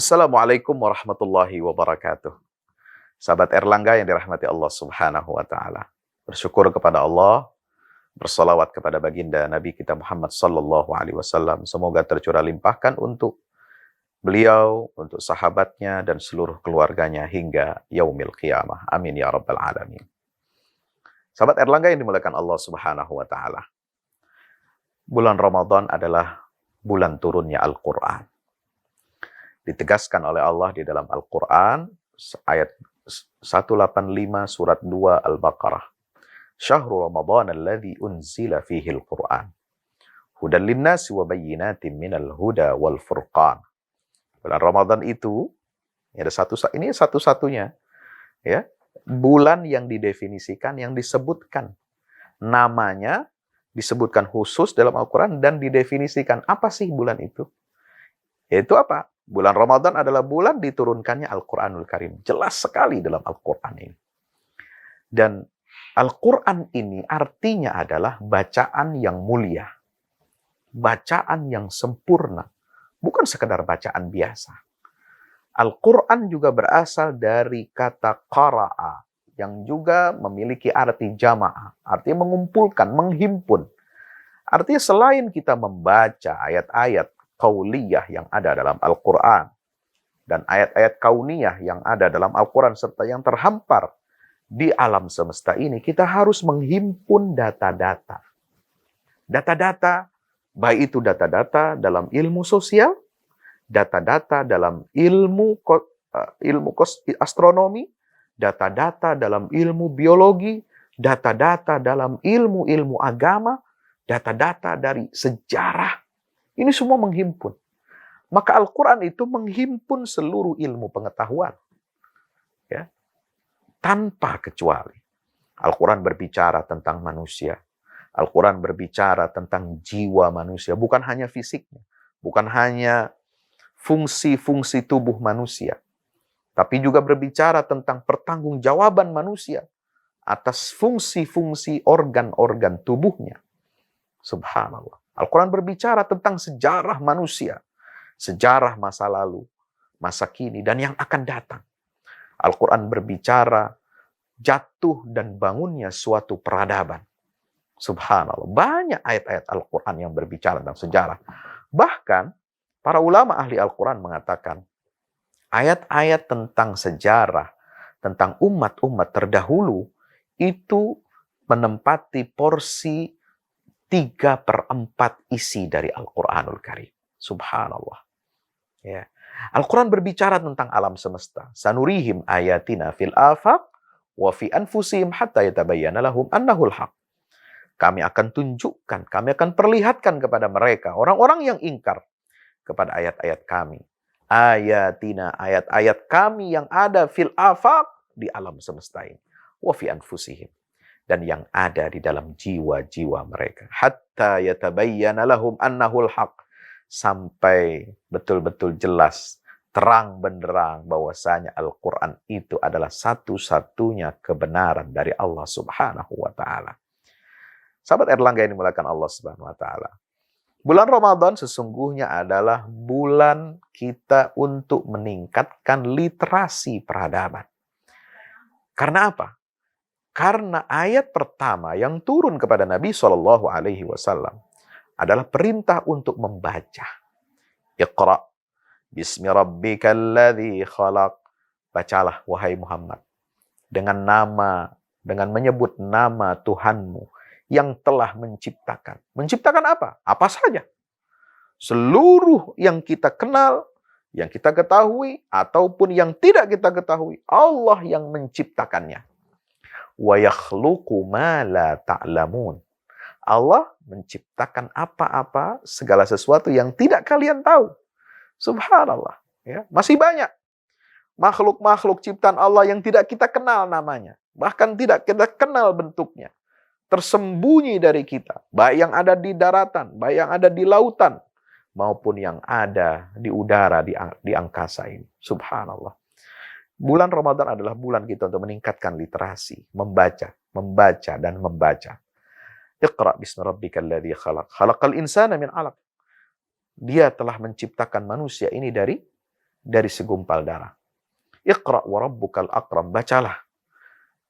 Assalamualaikum warahmatullahi wabarakatuh. Sahabat Erlangga yang dirahmati Allah Subhanahu wa taala. Bersyukur kepada Allah, bersalawat kepada baginda Nabi kita Muhammad sallallahu alaihi wasallam. Semoga tercurah limpahkan untuk beliau, untuk sahabatnya dan seluruh keluarganya hingga yaumil qiyamah. Amin ya rabbal alamin. Sahabat Erlangga yang dimuliakan Allah Subhanahu wa taala. Bulan Ramadan adalah bulan turunnya Al-Qur'an. Ditegaskan oleh Allah di dalam Al-Quran, ayat 185 surat 2 Al-Baqarah. Syahrul Ramadan alladzi unzila fihi Al-Quran. Hudan linnasi wa bayyinatin minal huda wal furqan. Bulan Ramadan itu, ini satu-satunya, ya, bulan yang didefinisikan, yang disebutkan. Namanya disebutkan khusus dalam Al-Quran dan didefinisikan. Apa sih bulan itu? Yaitu apa? Bulan Ramadan adalah bulan diturunkannya Al-Quranul Karim. Jelas sekali dalam Al-Quran ini. Dan Al-Quran ini artinya adalah bacaan yang mulia. Bacaan yang sempurna. Bukan sekedar bacaan biasa. Al-Quran juga berasal dari kata qara'a, yang juga memiliki arti jama'ah. Artinya mengumpulkan, menghimpun. Artinya selain kita membaca ayat-ayat kauliyah yang ada dalam Al-Quran dan ayat-ayat kauniyah yang ada dalam Al-Quran serta yang terhampar di alam semesta ini, kita harus menghimpun data-data. Data-data, baik itu data-data dalam ilmu sosial, data-data dalam ilmu astronomi, data-data dalam ilmu biologi, data-data dalam ilmu-ilmu agama, data-data dari sejarah. Ini semua menghimpun. Maka Al-Quran itu menghimpun seluruh ilmu pengetahuan. Ya, tanpa kecuali. Al-Quran berbicara tentang manusia. Al-Quran berbicara tentang jiwa manusia. Bukan hanya fisiknya. Bukan hanya fungsi-fungsi tubuh manusia. Tapi juga berbicara tentang pertanggungjawaban manusia atas fungsi-fungsi organ-organ tubuhnya. Subhanallah. Al-Quran berbicara tentang sejarah manusia, sejarah masa lalu, masa kini, dan yang akan datang. Al-Quran berbicara jatuh dan bangunnya suatu peradaban. Subhanallah. Banyak ayat-ayat Al-Quran yang berbicara tentang sejarah. Bahkan, para ulama ahli Al-Quran mengatakan, ayat-ayat tentang sejarah, tentang umat-umat terdahulu, itu menempati porsi 3/4 isi dari Al-Quranul Karim. Subhanallah. Ya. Al-Quran berbicara tentang alam semesta. Sanurihim ayatina fil afaq wa fi anfusihim hatta yatabayyana lahum annahul haq. Kami akan tunjukkan, kami akan perlihatkan kepada mereka, orang-orang yang ingkar kepada ayat-ayat kami. Ayatina, ayat-ayat kami yang ada fil afaq, di alam semesta ini. Wa fi anfusihim. Dan yang ada di dalam jiwa-jiwa mereka. Hatta yatabayyana lahum annahul haq. Sampai betul-betul jelas, terang benderang bahwasanya Al-Quran itu adalah satu-satunya kebenaran dari Allah Subhanahu wa ta'ala. Sahabat Erlangga yang dimuliakan Allah Subhanahu wa ta'ala. Bulan Ramadan sesungguhnya adalah bulan kita untuk meningkatkan literasi peradaban. Karena apa? Karena ayat pertama yang turun kepada Nabi Shallallahu Alaihi Wasallam adalah perintah untuk membaca. Iqra, bismi rabbikal ladzi khalaq. Bacalah wahai Muhammad dengan menyebut nama Tuhanmu yang telah menciptakan. Menciptakan apa? Apa saja. Seluruh yang kita kenal, yang kita ketahui ataupun yang tidak kita ketahui, Allah yang menciptakannya. Wa yakhluqu ma la ta'lamun. Allah menciptakan apa-apa, segala sesuatu yang tidak kalian tahu. Subhanallah. Ya, masih banyak makhluk-makhluk ciptaan Allah yang tidak kita kenal namanya. Bahkan tidak kita kenal bentuknya. Tersembunyi dari kita. Baik yang ada di daratan, baik yang ada di lautan, maupun yang ada di udara, di angkasa ini. Subhanallah. Bulan Ramadan adalah bulan kita untuk meningkatkan literasi, membaca, dan membaca. Iqra bismi rabbikal ladzi khalaq. Khalaqal insana min 'alaq. Dia telah menciptakan manusia ini dari dari segumpal darah. Iqra wa rabbukal akram, bacalah.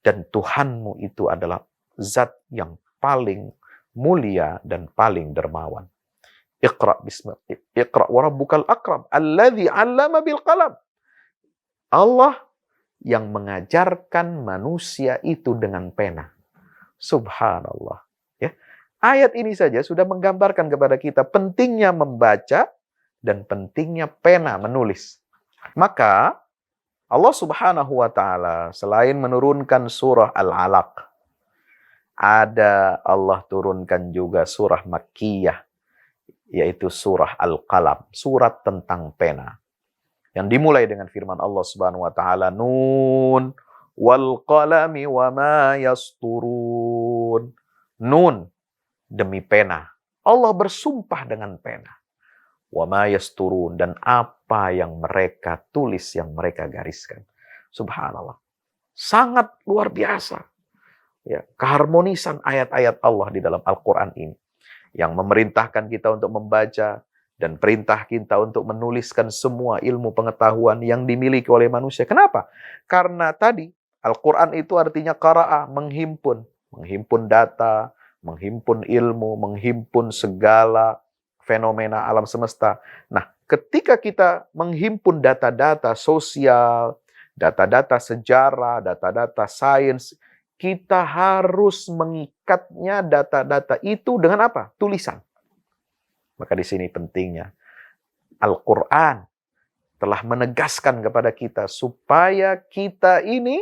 Dan Tuhanmu itu adalah zat yang paling mulia dan paling dermawan. Iqra wa rabbukal akram, alladzi 'allama bil qalam. Allah yang mengajarkan manusia itu dengan pena. Subhanallah. Ya. Ayat ini saja sudah menggambarkan kepada kita pentingnya membaca dan pentingnya pena menulis. Maka Allah Subhanahu wa taala selain menurunkan surah Al-Alaq, ada Allah turunkan juga surah Makkiyah, yaitu surah Al-Qalam, surat tentang pena. Yang dimulai dengan firman Allah Subhanahu wa taala, Nun wal qalami wa ma yasturun. Nun, demi pena. Allah bersumpah dengan pena. Wa ma yasturun, dan apa yang mereka tulis, yang mereka gariskan. Subhanallah. Sangat luar biasa. Ya, keharmonisan ayat-ayat Allah di dalam Al-Quran ini. Yang memerintahkan kita untuk membaca, dan perintah kita untuk menuliskan semua ilmu pengetahuan yang dimiliki oleh manusia. Kenapa? Karena tadi, Al-Quran itu artinya qara'a, menghimpun. Menghimpun data, menghimpun ilmu, menghimpun segala fenomena alam semesta. Nah, ketika kita menghimpun data-data sosial, data-data sejarah, data-data sains, kita harus mengikatnya data-data itu dengan apa? Tulisan. Maka di sini pentingnya Al-Quran telah menegaskan kepada kita supaya kita ini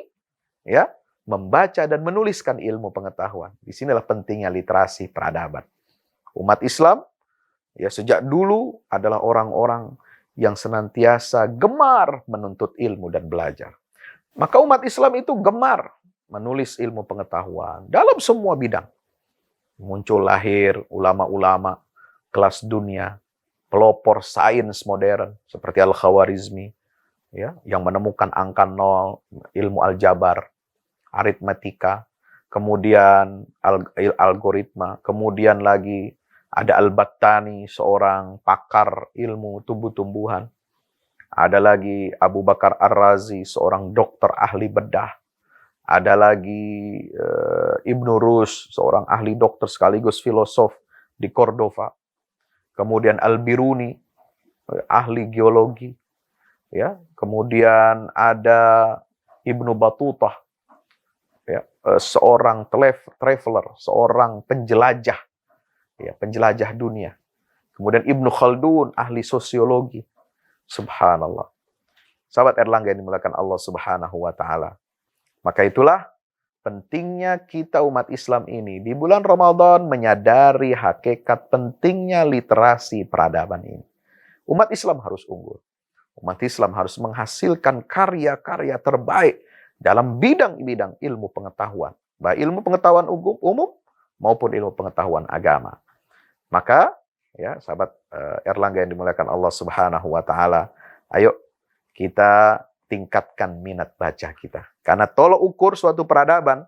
ya membaca dan menuliskan ilmu pengetahuan. Di sinilah pentingnya literasi peradaban. Umat Islam ya sejak dulu adalah orang-orang yang senantiasa gemar menuntut ilmu dan belajar. Maka umat Islam itu gemar menulis ilmu pengetahuan dalam semua bidang. Muncul lahir ulama-ulama kelas dunia, pelopor sains modern seperti Al-Khawarizmi, ya, yang menemukan angka nol, ilmu aljabar, aritmatika, kemudian algoritma, kemudian lagi ada Al-Battani, seorang pakar ilmu tumbuh-tumbuhan. Ada lagi Abu Bakar Ar-Razi, seorang dokter ahli bedah. Ada lagi Ibnu Rushd, seorang ahli dokter sekaligus filosof di Cordova. Kemudian Al-Biruni, ahli geologi. Ya, kemudian ada Ibnu Battutah, ya, seorang traveler, seorang penjelajah, ya, penjelajah dunia. Kemudian Ibnu Khaldun, ahli sosiologi. Subhanallah. Sahabat Erlangga yang dimuliakan Allah Subhanahu wa taala. Maka itulah pentingnya kita umat Islam ini di bulan Ramadan menyadari hakikat pentingnya literasi peradaban ini. Umat Islam harus unggul. Umat Islam harus menghasilkan karya-karya terbaik dalam bidang-bidang ilmu pengetahuan. Baik ilmu pengetahuan umum maupun ilmu pengetahuan agama. Maka, ya sahabat Erlangga yang dimuliakan Allah Subhanahu wa taala, ayo kita tingkatkan minat baca kita. Karena tolok ukur suatu peradaban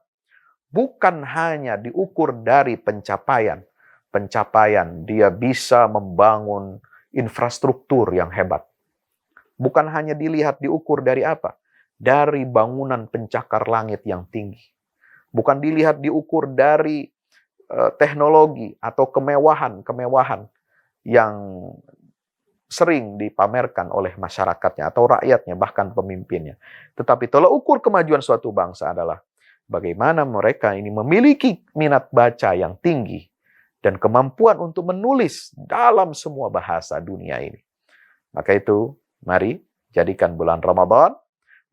bukan hanya diukur dari pencapaian. Pencapaian dia bisa membangun infrastruktur yang hebat. Bukan hanya dilihat diukur dari apa? Dari bangunan pencakar langit yang tinggi. Bukan dilihat diukur dari teknologi atau kemewahan yang sering dipamerkan oleh masyarakatnya atau rakyatnya, bahkan pemimpinnya. Tetapi tolak ukur kemajuan suatu bangsa adalah bagaimana mereka ini memiliki minat baca yang tinggi dan kemampuan untuk menulis dalam semua bahasa dunia ini. Maka itu, mari jadikan bulan Ramadan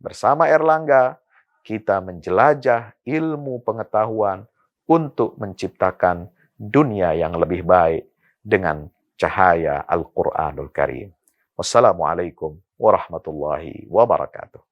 bersama Erlangga kita menjelajah ilmu pengetahuan untuk menciptakan dunia yang lebih baik dengan cahaya Al-Quranul Karim. Wassalamualaikum warahmatullahi wabarakatuh.